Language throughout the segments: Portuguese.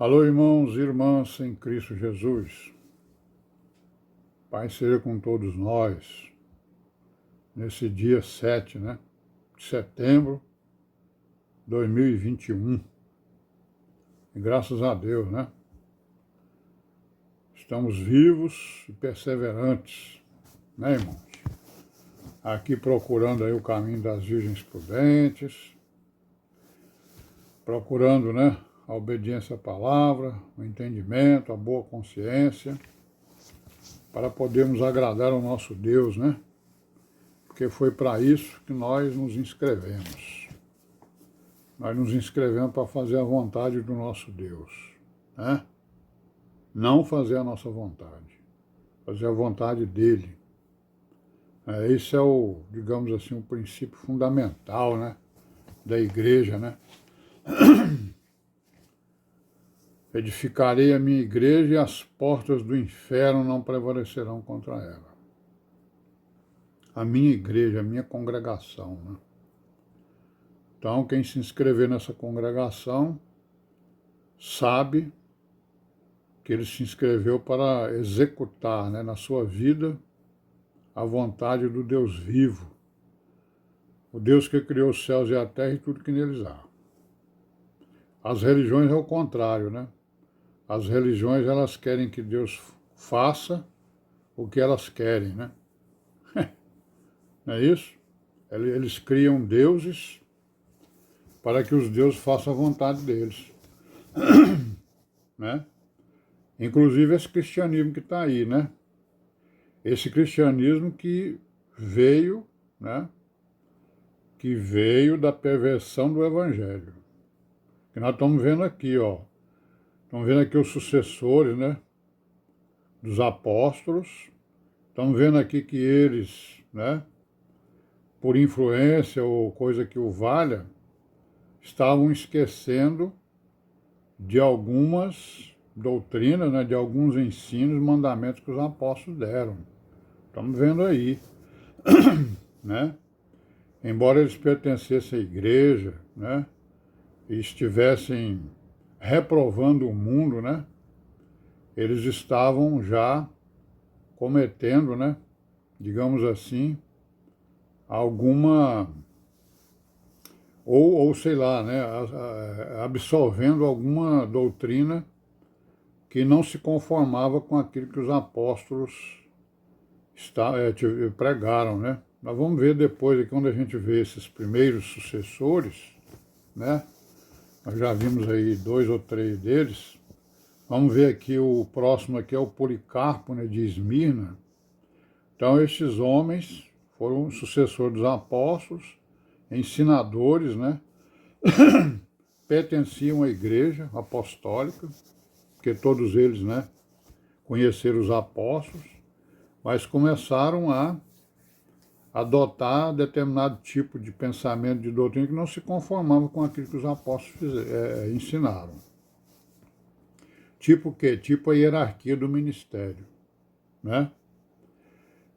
Alô, irmãos e irmãs em Cristo Jesus. Pai seja com todos nós, nesse dia 7, de setembro de 2021. E graças a Deus, estamos vivos e perseverantes, irmãos? Aqui procurando aí o caminho das virgens prudentes, procurando, a obediência à palavra, o entendimento, a boa consciência, para podermos agradar ao nosso Deus, Porque foi para isso que nós nos inscrevemos. Nós nos inscrevemos para fazer a vontade do nosso Deus, Não fazer a nossa vontade, fazer a vontade dele. Esse é o, digamos assim, o princípio fundamental, da igreja, Edificarei a minha igreja e as portas do inferno não prevalecerão contra ela. A minha igreja, a minha congregação, Então, quem se inscrever nessa congregação sabe que ele se inscreveu para executar, na sua vida, a vontade do Deus vivo, o Deus que criou os céus e a terra e tudo que neles há. As religiões é o contrário, As religiões, elas querem que Deus faça o que elas querem, Não é isso? Eles criam deuses para que os deuses façam a vontade deles, Inclusive esse cristianismo que está aí, Esse cristianismo que veio, Que veio da perversão do evangelho. Que nós estamos vendo aqui, Estamos vendo aqui os sucessores, dos apóstolos. Estamos vendo aqui que eles, por influência ou coisa que o valha, estavam esquecendo de algumas doutrinas, de alguns ensinos, mandamentos que os apóstolos deram. Estamos vendo aí, Embora eles pertencessem à igreja, e estivessem reprovando o mundo, eles estavam já cometendo, digamos assim, alguma, ou sei lá, absolvendo alguma doutrina que não se conformava com aquilo que os apóstolos pregaram, Nós vamos ver depois, aqui, quando a gente vê esses primeiros sucessores, Nós já vimos aí 2 ou 3 deles. Vamos ver aqui, o próximo aqui é o Policarpo, de Esmirna. Então, esses homens foram sucessores dos apóstolos, ensinadores, Pertenciam à igreja apostólica, porque todos eles, conheceram os apóstolos, mas começaram a adotar determinado tipo de pensamento, de doutrina, que não se conformava com aquilo que os apóstolos ensinaram. Tipo o quê? Tipo a hierarquia do ministério,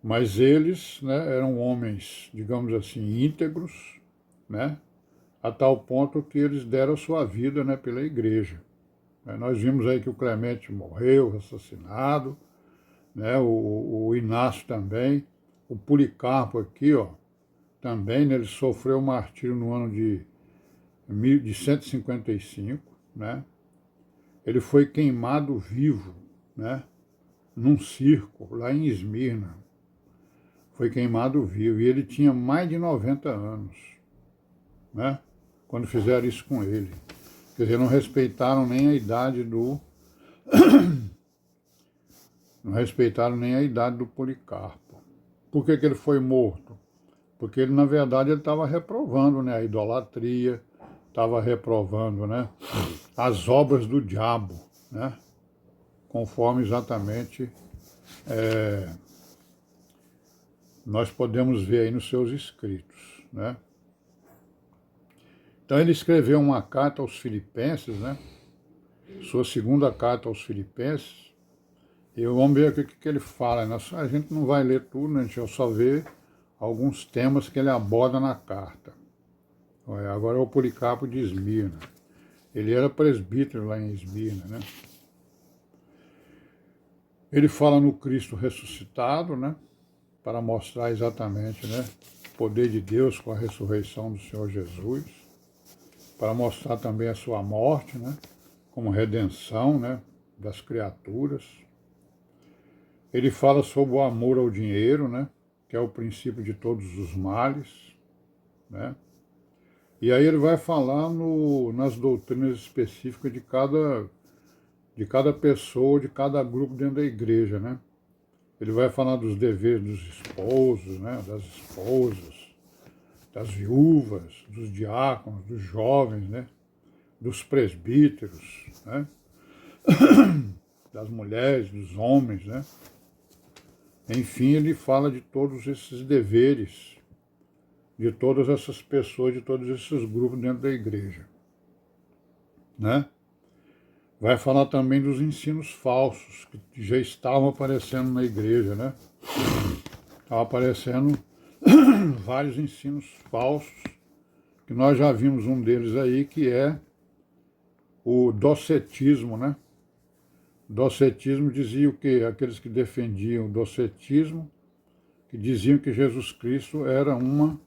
Mas eles, eram homens, digamos assim, íntegros, A tal ponto que eles deram sua vida, pela igreja. Nós vimos aí que o Clemente morreu, assassinado, o Inácio também, o Policarpo aqui, também, ele sofreu martírio no ano de 155, Ele foi queimado vivo, num circo, lá em Esmirna. Foi queimado vivo, e ele tinha mais de 90 anos, quando fizeram isso com ele. Quer dizer, não respeitaram nem a idade do... não respeitaram nem a idade do Policarpo. Por que ele foi morto? Porque ele, na verdade, ele estava reprovando, a idolatria, estava reprovando, as obras do diabo, conforme exatamente nós podemos ver aí nos seus escritos, Então ele escreveu uma carta aos Filipenses, Sua segunda carta aos Filipenses, e vamos ver aqui o que ele fala. A gente não vai ler tudo, a gente vai só ver alguns temas que ele aborda na carta. Agora é o Policarpo de Esmirna. Ele era presbítero lá em Esmirna, né? Ele fala no Cristo ressuscitado, né? Para mostrar exatamente, né, o poder de Deus com a ressurreição do Senhor Jesus, para mostrar também a sua morte, né, como redenção, né, das criaturas. Ele fala sobre o amor ao dinheiro, né, que é o princípio de todos os males, né? E aí ele vai falar nas doutrinas específicas de cada pessoa, de cada grupo dentro da igreja, né? Ele vai falar dos deveres dos esposos, né, das esposas, das viúvas, dos diáconos, dos jovens, né, dos presbíteros, né, das mulheres, dos homens, né. Enfim, ele fala de todos esses deveres, de todas essas pessoas, de todos esses grupos dentro da igreja, né. Vai falar também dos ensinos falsos, que já estavam aparecendo na igreja, né. Estava aparecendo vários ensinos falsos, que nós já vimos um deles aí, que é o docetismo, né? Docetismo dizia o quê? Aqueles que defendiam o docetismo, que diziam que Jesus Cristo era uma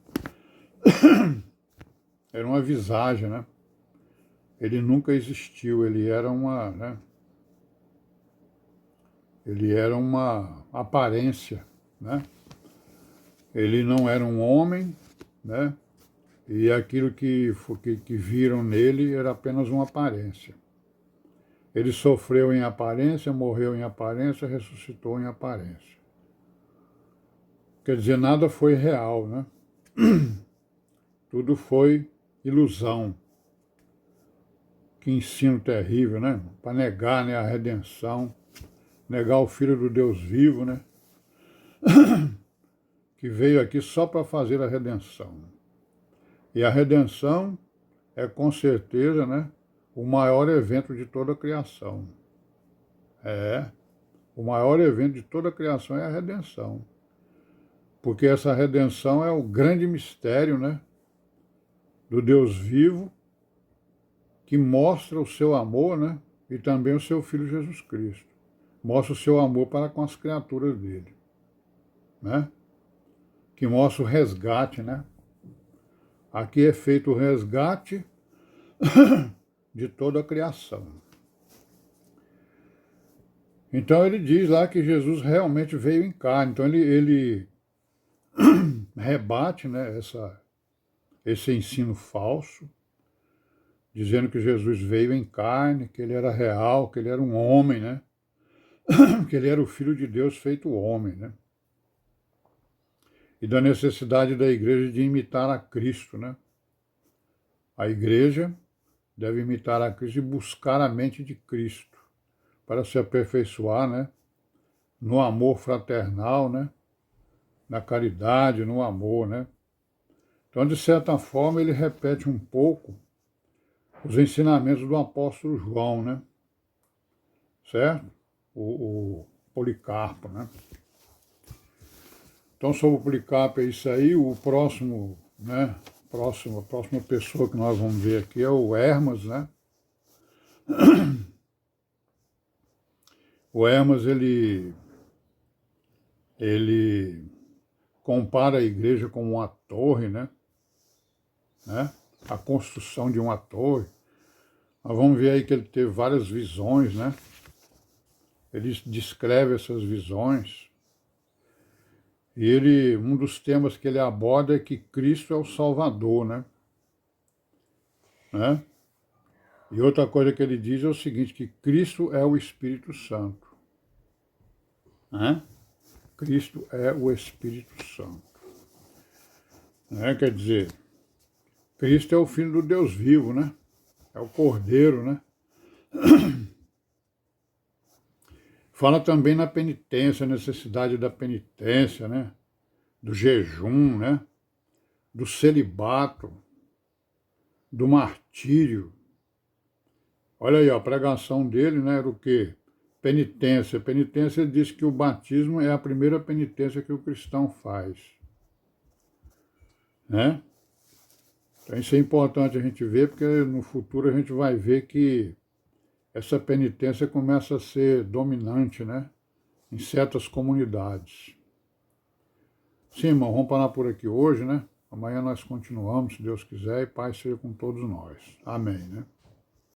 visagem, né? Ele nunca existiu, né? Ele era uma aparência, né? Ele não era um homem, né? E aquilo que viram nele era apenas uma aparência. Ele sofreu em aparência, morreu em aparência, ressuscitou em aparência. Quer dizer, nada foi real, né? Tudo foi ilusão. Que ensino terrível, né? Para negar, né, a redenção, negar o Filho do Deus vivo, né? Que veio aqui só para fazer a redenção. E a redenção é com certeza, né, o maior evento de toda a criação. O maior evento de toda a criação é a redenção. Porque essa redenção é o grande mistério, né, do Deus vivo, que mostra o seu amor, né, e também o seu Filho Jesus Cristo. Mostra o seu amor para com as criaturas dele, né, que mostra o resgate, né. Aqui é feito o resgate de toda a criação. Então ele diz lá que Jesus realmente veio em carne. Então ele rebate, né, esse ensino falso, dizendo que Jesus veio em carne, que ele era real, que ele era um homem, né, que ele era o Filho de Deus feito homem, né, e da necessidade da igreja de imitar a Cristo, né. A igreja deve imitar a Cristo e buscar a mente de Cristo para se aperfeiçoar, né, no amor fraternal, né, na caridade, no amor, né. Então, de certa forma, ele repete um pouco os ensinamentos do apóstolo João, né, certo? O Policarpo, né. Então, sobre o Policarpo é isso aí. O próximo, né, a próxima pessoa que nós vamos ver aqui é o Hermas, né. O Hermas, ele compara a igreja com uma torre, né? A construção de uma torre. Nós vamos ver aí que ele teve várias visões, né? Ele descreve essas visões. E um dos temas que ele aborda é que Cristo é o Salvador, né? E outra coisa que ele diz é o seguinte, que Cristo é o Espírito Santo. Cristo é o Espírito Santo. Quer dizer, Cristo é o Filho do Deus vivo, né? É o Cordeiro, né? Fala também na penitência, a necessidade da penitência, né? Do jejum, né? Do celibato, do martírio. Olha aí, a pregação dele, né, era o quê? Penitência. Penitência, ele diz que o batismo é a primeira penitência que o cristão faz, né? Então isso é importante a gente ver, porque no futuro a gente vai ver que essa penitência começa a ser dominante, né? Em certas comunidades. Sim, irmão, vamos parar por aqui hoje, né? Amanhã nós continuamos, se Deus quiser, e paz seja com todos nós. Amém, né?